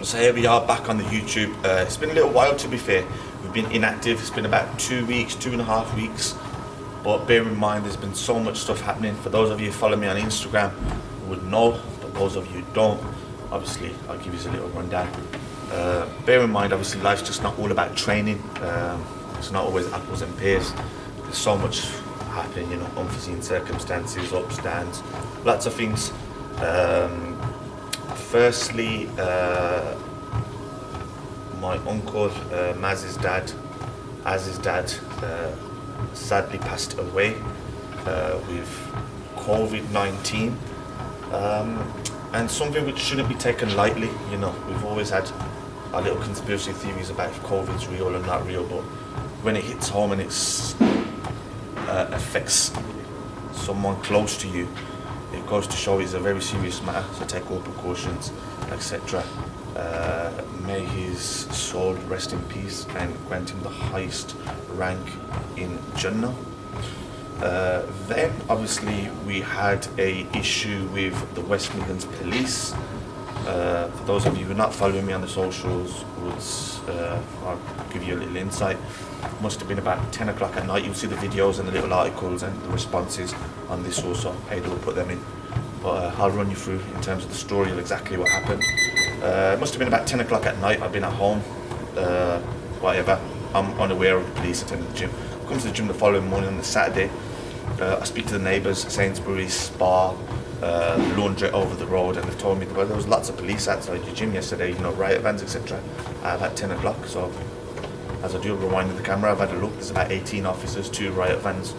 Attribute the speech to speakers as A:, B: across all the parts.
A: So here we are back on the YouTube. It's been a little while, to be fair. We've been inactive. It's been about 2 weeks, 2.5 weeks. But bear in mind, there's been so much stuff happening. For those of you who follow me on Instagram would know, but those of you who don't, obviously I'll give you a little rundown. Bear in mind, obviously life's just not all about training. It's not always apples and pears. There's so much happening, you know, unforeseen circumstances, ups, downs, lots of things. Firstly, my uncle, Az's dad, sadly passed away with COVID-19, and something which shouldn't be taken lightly. You know, we've always had our little conspiracy theories about if COVID's real or not real, but when it hits home and it's affects someone close to you, it goes to show it's a very serious matter, so take all precautions, etc. May his soul rest in peace and grant him the highest rank in Jannah. Then obviously we had a issue with the West Midlands Police. For those of you who are not following me on the socials, I'll give you a little insight. It must have been about 10 o'clock at night. You'll see the videos and the little articles and the responses on this also. Ada will put them in. But I'll run you through in terms of the story of exactly what happened. It must have been about 10 o'clock at night. I've been at home, whatever. I'm unaware of the police attending the gym. I come to the gym the following morning on the Saturday. I speak to the neighbours, Sainsbury's, Spa, laundrette over the road, and they've told me there was lots of police outside your gym yesterday, you know, riot vans, etc. At 10 o'clock. So as I do rewinding the camera, I've had a look. There's about 18 officers, 2 riot vans.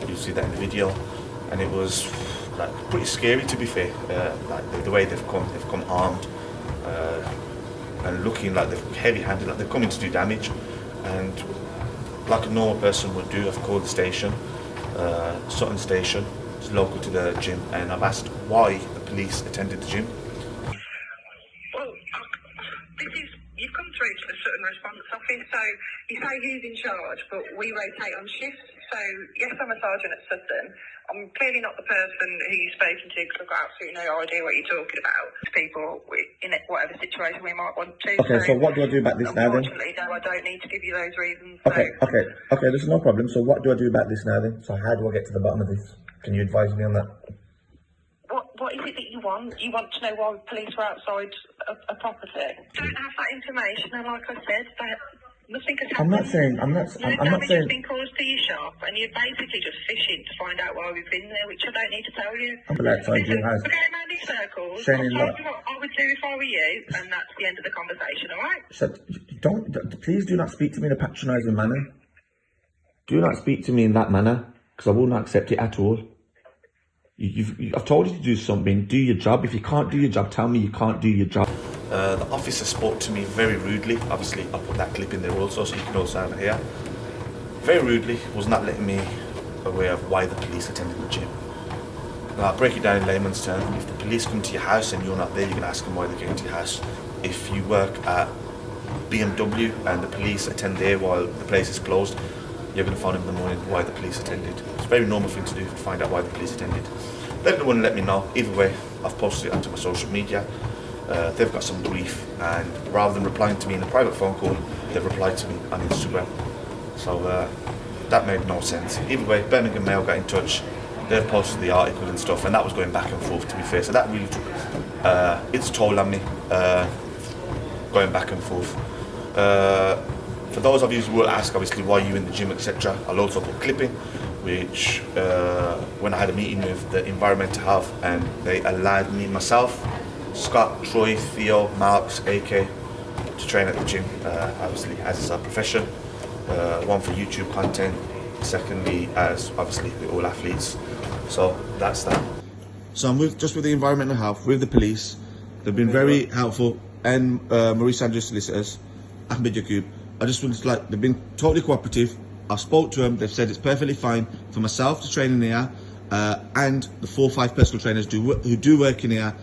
A: You'll see that in the video, and it was like pretty scary, to be fair. Like the way they've come armed and looking like they're heavy-handed, like they're coming to do damage. And like a normal person would do, I've called the station, Sutton Station. It's local to the gym, and I've asked why the police attended the gym.
B: Well, you've come through to the Sutton Response Office, so you say who's in charge, but we rotate on shifts. So yes, I'm a sergeant at Sutton. I'm clearly not the person who you've spoken to because I've got absolutely no idea what you're talking about. People in whatever situation we might want to.
C: Okay, so what do I do about this now then?
B: Unfortunately, no, I don't need to give you those reasons.
C: Okay, there's no problem. So what do I do about this now then? So how do I get to the bottom of this? Can you advise me on that?
B: What is it that you want? You want to know why police were outside a property? Don't have that information, and like I said, nothing has happened.
C: I'm not saying.
B: Has been caused to your shop, and you're basically just fishing to find out why we've been there, which I don't need to tell you.
C: I'm outside your house.
B: We're going around in circles.
C: Shane,
B: I'll tell you what I would do if I were you, and that's the end of the conversation, alright?
C: So please do not speak to me in a patronising manner. Do not speak to me in that manner, because I will not accept it at all. I've told you to do something. Do your job. If you can't do your job, tell me you can't do your job.
A: The officer spoke to me very rudely. Obviously, I'll put that clip in there also, so you can also have it here. Very rudely, was not letting me aware of why the police attended the gym. Now, I'll break it down in layman's terms. If the police come to your house and you're not there, you can ask them why they came to your house. If you work at BMW and the police attend there while the place is closed, you're going to find in the morning why the police attended. It's a very normal thing to do, to find out why the police attended. They didn't want to let me know. Either way, I've posted it onto my social media. They've got some grief, and rather than replying to me in a private phone call, they've replied to me on Instagram. So that made no sense. Either way, Birmingham Mail got in touch. They've posted the article and stuff, and that was going back and forth, to be fair. So that really took its toll on me, going back and forth. For those of you who will ask, obviously, why are you in the gym, etc., I'll also put clipping, which when I had a meeting with the Environmental Health, and they allowed me, myself, Scott, Troy, Theo, Marks, AK, to train at the gym, obviously, as is our profession. One for YouTube content, secondly, as obviously we're all athletes. So that's that. So I'm with the Environmental Health, with the police. They've been very helpful, and Maurice Andrews solicitors, Ahmed Yaqub. I just want to, like, they've been totally cooperative. I spoke to them. They've said it's perfectly fine for myself to train in here, and the 4 or 5 personal trainers who do work in here,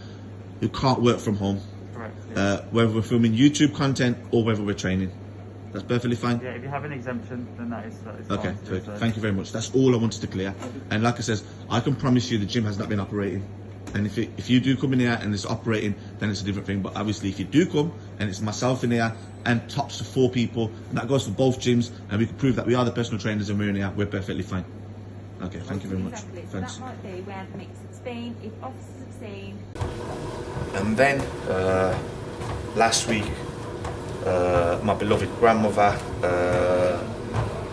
A: who can't work from home.
D: Correct. Yeah.
A: Whether we're filming YouTube content or whether we're training. That's perfectly fine.
D: Yeah, if you have an exemption, then that is
A: okay,
D: fine.
A: so thank you very much. That's all I wanted to clear. And like I says, I can promise you the gym has not been operating.
C: And if you do come in here and it's operating, then it's a different thing. But obviously, if you do come and it's myself in here and tops to 4 people, and that goes for both gyms, and we can prove that we are the personal trainers and we're in here, we're perfectly fine. Okay, thank you very much.
E: Exactly. So
C: Thanks.
E: that might be where the mix abstain, if officers abstain.
A: And then last week, my beloved grandmother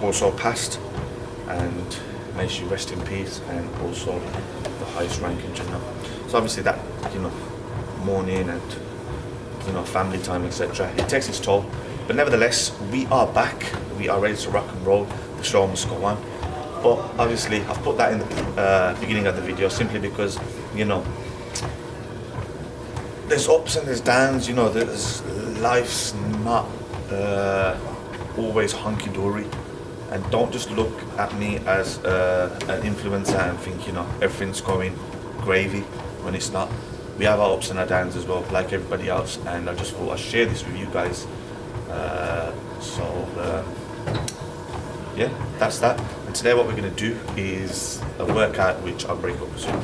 A: also passed, and may she rest in peace, and also the highest rank in Jannah. So obviously that, mourning and family time, etc., it takes its toll. But nevertheless, we are back. We are ready to rock and roll. The show must go on. But obviously, I've put that in the beginning of the video simply because, there's ups and there's downs. Life's not always hunky-dory. And don't just look at me as an influencer and think, everything's going gravy when it's not. We have our ups and our downs as well, like everybody else. And I just thought I'd share this with you guys. Yeah, that's that. And today what we're going to do is a workout which I'll break up soon.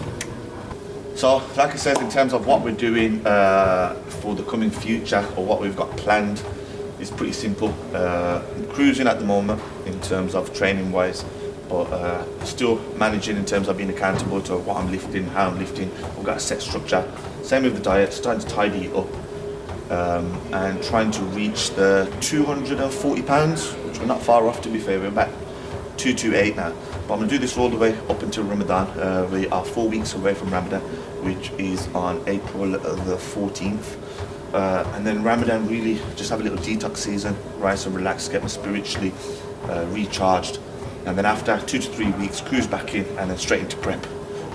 A: So, like I said, in terms of what we're doing for the coming future, or what we've got planned, it's pretty simple. I'm cruising at the moment in terms of training wise, but still managing in terms of being accountable to what I'm lifting, how I'm lifting. We've got a set structure. Same with the diet, starting to tidy it up. And trying to reach the 240 pounds, which we're not far off, to be fair. We're about 228 now, but I'm going to do this all the way up until Ramadan. We are 4 weeks away from Ramadan, which is on April the 14th. And then Ramadan, really just have a little detox season, rise and relax, get me spiritually recharged, and then after 2 to 3 weeks, cruise back in, and then straight into prep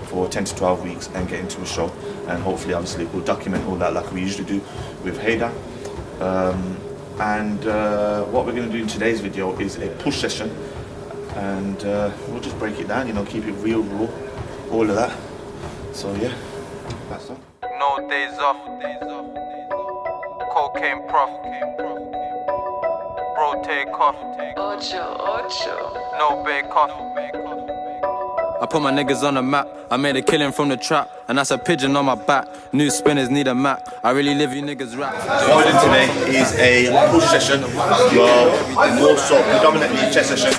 A: for 10 to 12 weeks and get into a show. And hopefully, obviously, we'll document all that like we usually do with Haydar. What we're going to do in today's video is a push session, and we'll just break it down, keep it real, raw, all of that. So yeah, that's all.
F: No days off, cocaine prof, bro take off, no bake off. I put my niggas on the map, I made a killing from the trap, and that's a pigeon on my back. New spinners need a map, I really live you niggas rap.
A: What we're doing today is a push session, well, more so predominantly chest session.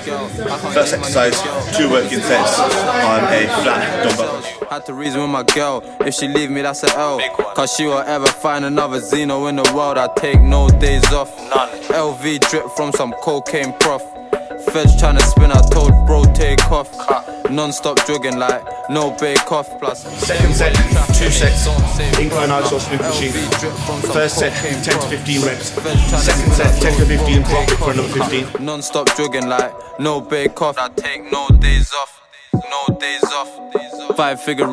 A: First exercise, 2 working sets on a flat dumbbell.
F: Had to reason with my girl, if she leave me that's a L. Cause she will ever find another Zeno in the world. I take no days off, none. LV drip from some cocaine prof. Feds tryna spin, I told bro take off. Non-stop jogging like no bake off. Plus
A: second set, 2 sets, incline iso smooth machine. First set, 10 to 15 reps. Second set, 10 to 15, drop it for another 15.
F: Non-stop jogging like no bake off. I take no days off, no days off. 5-figure,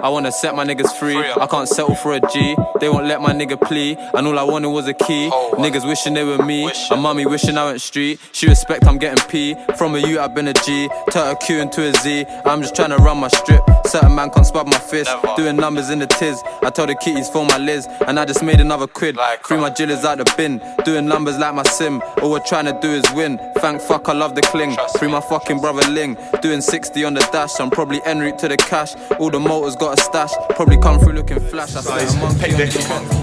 F: I wanna set my niggas free. I can't settle for a G, they won't let my nigga plea. And all I wanted was a key. Niggas wishing they were me, and mommy wishing I went street. She respect I'm getting P, from a U I've been a G. Turn a Q into a Z, I'm just trying to run my strip. Certain man can't spud my fist, doing numbers in the tiz. I told the kitties phone my Liz, and I just made another quid. Free my jillers out the bin, doing numbers like my sim. All we're trying to do is win, thank fuck I love the cling. Free my fucking brother Ling, doing 60 on the dash. I'm probably en route to the cash. All the motors got a stash, probably come through looking flash. I
A: Guys, pec deck,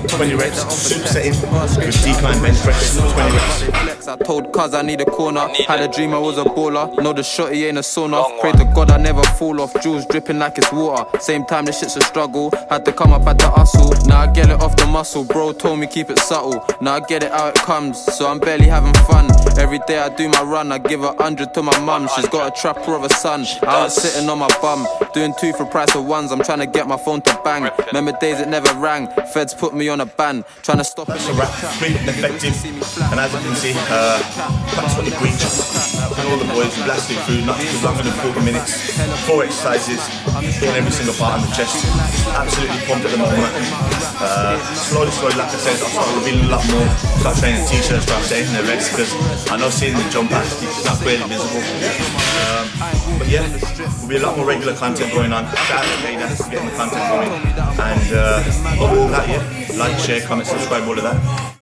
A: 20 reps, supersetting with decline bench press, 20 reps.
F: I told cuz I need a corner, had a dream I was a baller. Know the shotty ain't a sauna, pray to God I never fall off. Jewels dripping like it's water, same time this shit's a struggle. Had to come up at the hustle, now I get it off the muscle. Bro told me keep it subtle, now I get it how it comes. So I'm barely having fun, every day I do my run. I give 100 to my mum, she's got a trapper of a son. I was sitting on my bum, doing 2 for price of 1s. I'm trying to get my phone to bang, remember days it never rang. Feds put me on a ban, trying to stop it.
A: That's a wrap, quick and effective, and as you can see, that's what the breach. And all the boys blasting through, not too longer than 40 minutes. 4 exercises in every single part of the chest. Absolutely pumped at the moment. Slowly, like I said, I'll start revealing a lot more. Start training t-shirts, start taking the rest, because I know seeing the jump at it's not clearly visible. But yeah, there'll be a lot more regular content going on. Shout out to Haydar for getting the content going. And other than that, yeah, like, share, comment, subscribe, all of that.